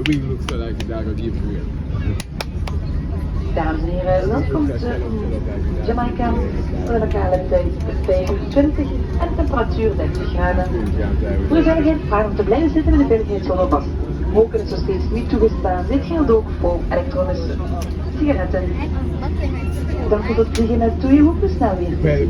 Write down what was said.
wing looks like that will give you. Dames en heren, welkom te Jamaica. De lokale tijd 25 en temperatuur 30 graden. Voor de veiligheid vragen om te blijven zitten in de veiligheidszone vast. Roken is nog steeds niet toegestaan. Dit geldt ook voor elektronische sigaretten. Dank voor het vliegen met 2 hoeken snel weer.